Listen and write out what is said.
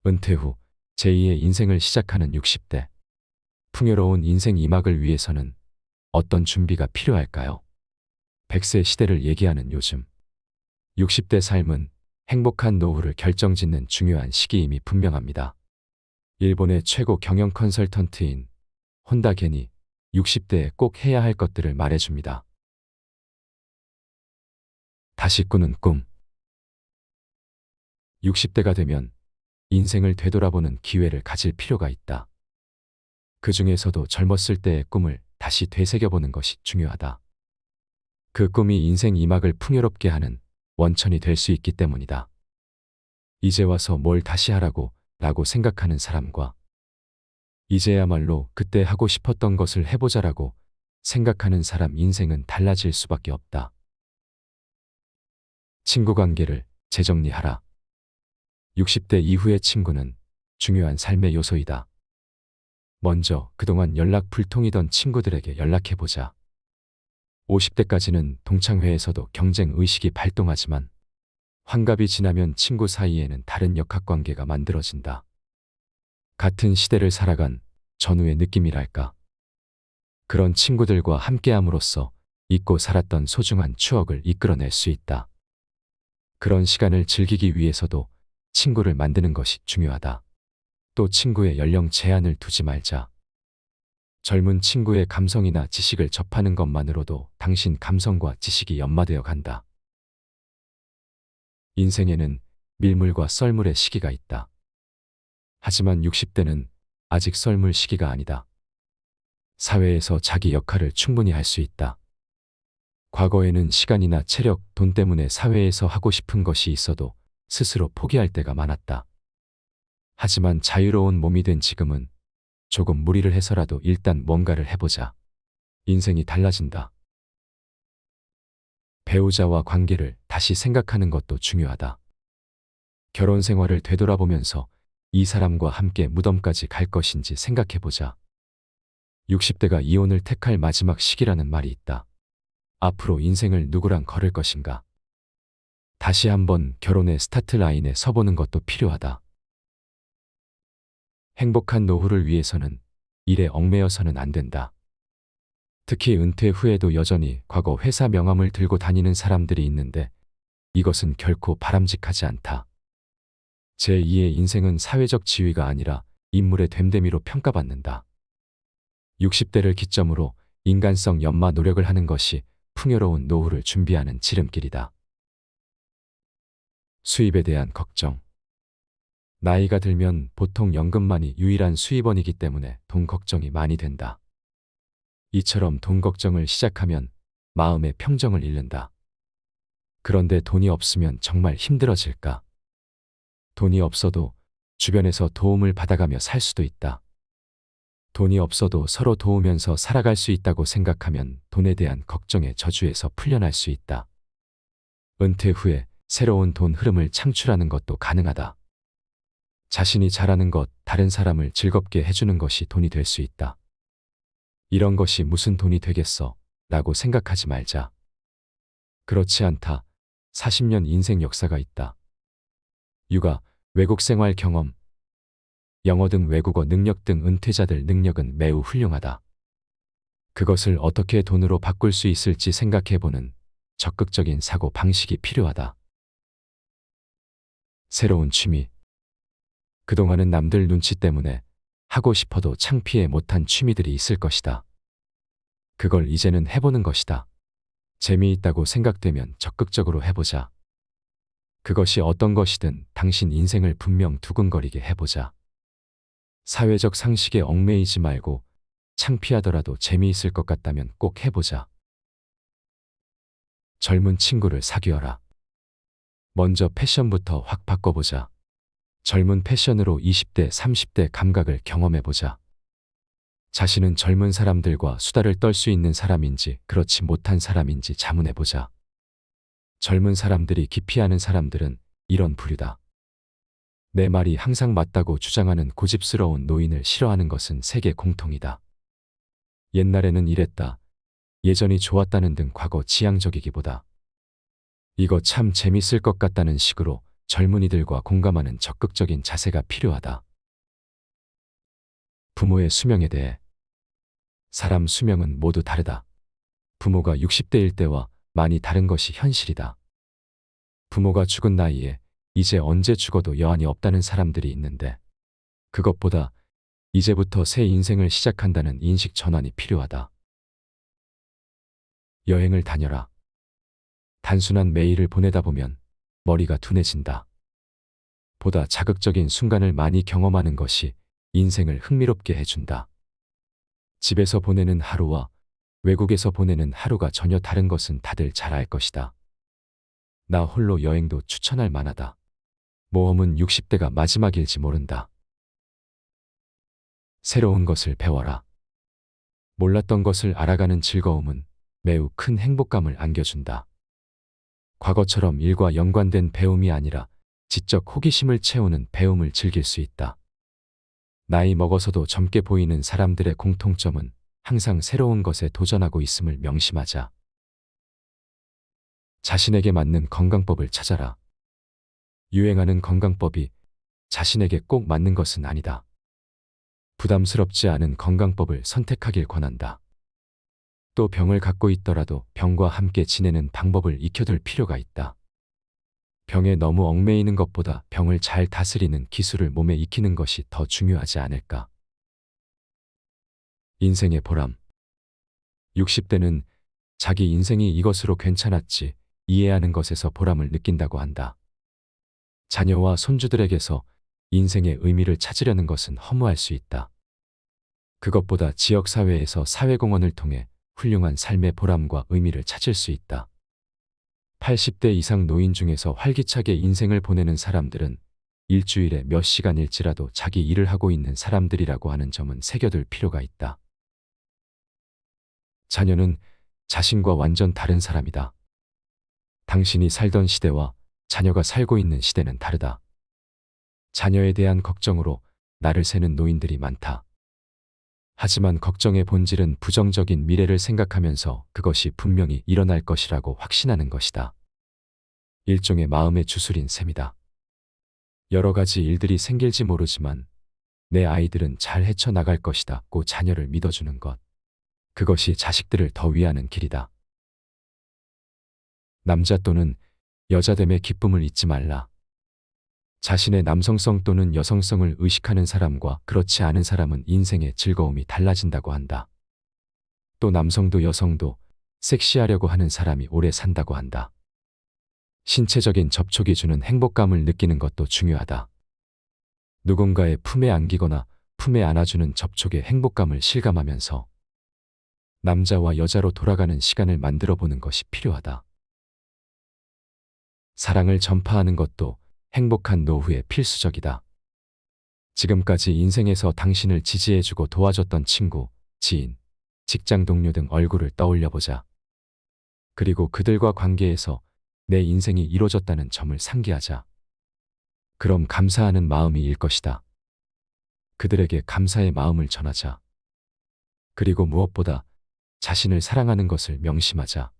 은퇴 후 제2의 인생을 시작하는 60대. 풍요로운 인생 이막을 위해서는 어떤 준비가 필요할까요? 100세 시대를 얘기하는 요즘. 60대 삶은 행복한 노후를 결정짓는 중요한 시기임이 분명합니다. 일본의 최고 경영 컨설턴트인 혼다겐이 60대에 꼭 해야 할 것들을 말해줍니다. 다시 꾸는 꿈. 60대가 되면 인생을 되돌아보는 기회를 가질 필요가 있다. 그 중에서도 젊었을 때의 꿈을 다시 되새겨보는 것이 중요하다. 그 꿈이 인생 이막을 풍요롭게 하는 원천이 될 수 있기 때문이다. 이제 와서 뭘 다시 하라고 라고 생각하는 사람과 이제야말로 그때 하고 싶었던 것을 해보자라고 생각하는 사람 인생은 달라질 수밖에 없다. 친구 관계를 재정리하라. 60대 이후의 친구는 중요한 삶의 요소이다. 먼저 그동안 연락 불통이던 친구들에게 연락해보자. 50대까지는 동창회에서도 경쟁 의식이 발동하지만 환갑이 지나면 친구 사이에는 다른 역학관계가 만들어진다. 같은 시대를 살아간 전후의 느낌이랄까. 그런 친구들과 함께함으로써 잊고 살았던 소중한 추억을 이끌어낼 수 있다. 그런 시간을 즐기기 위해서도 친구를 만드는 것이 중요하다. 또 친구의 연령 제한을 두지 말자. 젊은 친구의 감성이나 지식을 접하는 것만으로도 당신 감성과 지식이 연마되어 간다. 인생에는 밀물과 썰물의 시기가 있다. 하지만 60대는 아직 썰물 시기가 아니다. 사회에서 자기 역할을 충분히 할 수 있다. 과거에는 시간이나 체력, 돈 때문에 사회에서 하고 싶은 것이 있어도 스스로 포기할 때가 많았다. 하지만 자유로운 몸이 된 지금은 조금 무리를 해서라도 일단 뭔가를 해보자. 인생이 달라진다. 배우자와 관계를 다시 생각하는 것도 중요하다. 결혼 생활을 되돌아보면서 이 사람과 함께 무덤까지 갈 것인지 생각해보자. 60대가 이혼을 택할 마지막 시기라는 말이 있다. 앞으로 인생을 누구랑 걸을 것인가? 다시 한번 결혼의 스타트 라인에 서보는 것도 필요하다. 행복한 노후를 위해서는 일에 얽매여서는 안 된다. 특히 은퇴 후에도 여전히 과거 회사 명함을 들고 다니는 사람들이 있는데 이것은 결코 바람직하지 않다. 제2의 인생은 사회적 지위가 아니라 인물의 됨됨이로 평가받는다. 60대를 기점으로 인간성 연마 노력을 하는 것이 풍요로운 노후를 준비하는 지름길이다. 수입에 대한 걱정. 나이가 들면 보통 연금만이 유일한 수입원이기 때문에 돈 걱정이 많이 된다. 이처럼 돈 걱정을 시작하면 마음의 평정을 잃는다. 그런데 돈이 없으면 정말 힘들어질까? 돈이 없어도 주변에서 도움을 받아가며 살 수도 있다. 돈이 없어도 서로 도우면서 살아갈 수 있다고 생각하면 돈에 대한 걱정의 저주에서 풀려날 수 있다. 은퇴 후에 새로운 돈 흐름을 창출하는 것도 가능하다. 자신이 잘하는 것, 다른 사람을 즐겁게 해주는 것이 돈이 될 수 있다. 이런 것이 무슨 돈이 되겠어? 라고 생각하지 말자. 그렇지 않다. 40년 인생 역사가 있다. 육아, 외국 생활 경험, 영어 등 외국어 능력 등 은퇴자들 능력은 매우 훌륭하다. 그것을 어떻게 돈으로 바꿀 수 있을지 생각해보는 적극적인 사고 방식이 필요하다. 새로운 취미. 그동안은 남들 눈치 때문에 하고 싶어도 창피해 못한 취미들이 있을 것이다. 그걸 이제는 해보는 것이다. 재미있다고 생각되면 적극적으로 해보자. 그것이 어떤 것이든 당신 인생을 분명 두근거리게 해보자. 사회적 상식에 얽매이지 말고 창피하더라도 재미있을 것 같다면 꼭 해보자. 젊은 친구를 사귀어라. 먼저 패션부터 확 바꿔보자. 젊은 패션으로 20대, 30대 감각을 경험해보자. 자신은 젊은 사람들과 수다를 떨 수 있는 사람인지 그렇지 못한 사람인지 자문해보자. 젊은 사람들이 기피하는 사람들은 이런 부류다. 내 말이 항상 맞다고 주장하는 고집스러운 노인을 싫어하는 것은 세계 공통이다. 옛날에는 이랬다. 예전이 좋았다는 등 과거 지향적이기보다 이거 참 재밌을 것 같다는 식으로 젊은이들과 공감하는 적극적인 자세가 필요하다. 부모의 수명에 대해 사람 수명은 모두 다르다. 부모가 60대일 때와 많이 다른 것이 현실이다. 부모가 죽은 나이에 이제 언제 죽어도 여한이 없다는 사람들이 있는데 그것보다 이제부터 새 인생을 시작한다는 인식 전환이 필요하다. 여행을 다녀라. 단순한 메일을 보내다 보면 머리가 둔해진다. 보다 자극적인 순간을 많이 경험하는 것이 인생을 흥미롭게 해준다. 집에서 보내는 하루와 외국에서 보내는 하루가 전혀 다른 것은 다들 잘 알 것이다. 나 홀로 여행도 추천할 만하다. 모험은 60대가 마지막일지 모른다. 새로운 것을 배워라. 몰랐던 것을 알아가는 즐거움은 매우 큰 행복감을 안겨준다. 과거처럼 일과 연관된 배움이 아니라 지적 호기심을 채우는 배움을 즐길 수 있다. 나이 먹어서도 젊게 보이는 사람들의 공통점은 항상 새로운 것에 도전하고 있음을 명심하자. 자신에게 맞는 건강법을 찾아라. 유행하는 건강법이 자신에게 꼭 맞는 것은 아니다. 부담스럽지 않은 건강법을 선택하길 권한다. 또 병을 갖고 있더라도 병과 함께 지내는 방법을 익혀둘 필요가 있다. 병에 너무 얽매이는 것보다 병을 잘 다스리는 기술을 몸에 익히는 것이 더 중요하지 않을까. 인생의 보람. 60대는 자기 인생이 이것으로 괜찮았지 이해하는 것에서 보람을 느낀다고 한다. 자녀와 손주들에게서 인생의 의미를 찾으려는 것은 허무할 수 있다. 그것보다 지역사회에서 사회공헌을 통해 훌륭한 삶의 보람과 의미를 찾을 수 있다. 80대 이상 노인 중에서 활기차게 인생을 보내는 사람들은 일주일에 몇 시간일지라도 자기 일을 하고 있는 사람들이라고 하는 점은 새겨둘 필요가 있다. 자녀는 자신과 완전 다른 사람이다. 당신이 살던 시대와 자녀가 살고 있는 시대는 다르다. 자녀에 대한 걱정으로 나를 새는 노인들이 많다. 하지만 걱정의 본질은 부정적인 미래를 생각하면서 그것이 분명히 일어날 것이라고 확신하는 것이다. 일종의 마음의 주술인 셈이다. 여러 가지 일들이 생길지 모르지만 내 아이들은 잘 헤쳐나갈 것이다고 자녀를 믿어주는 것. 그것이 자식들을 더 위하는 길이다. 남자 또는 여자됨의 기쁨을 잊지 말라. 자신의 남성성 또는 여성성을 의식하는 사람과 그렇지 않은 사람은 인생의 즐거움이 달라진다고 한다. 또 남성도 여성도 섹시하려고 하는 사람이 오래 산다고 한다. 신체적인 접촉이 주는 행복감을 느끼는 것도 중요하다. 누군가의 품에 안기거나 품에 안아주는 접촉의 행복감을 실감하면서 남자와 여자로 돌아가는 시간을 만들어 보는 것이 필요하다. 사랑을 전파하는 것도 행복한 노후에 필수적이다. 지금까지 인생에서 당신을 지지해주고 도와줬던 친구, 지인, 직장 동료 등 얼굴을 떠올려보자. 그리고 그들과 관계에서 내 인생이 이루어졌다는 점을 상기하자. 그럼 감사하는 마음이 일 것이다. 그들에게 감사의 마음을 전하자. 그리고 무엇보다 자신을 사랑하는 것을 명심하자.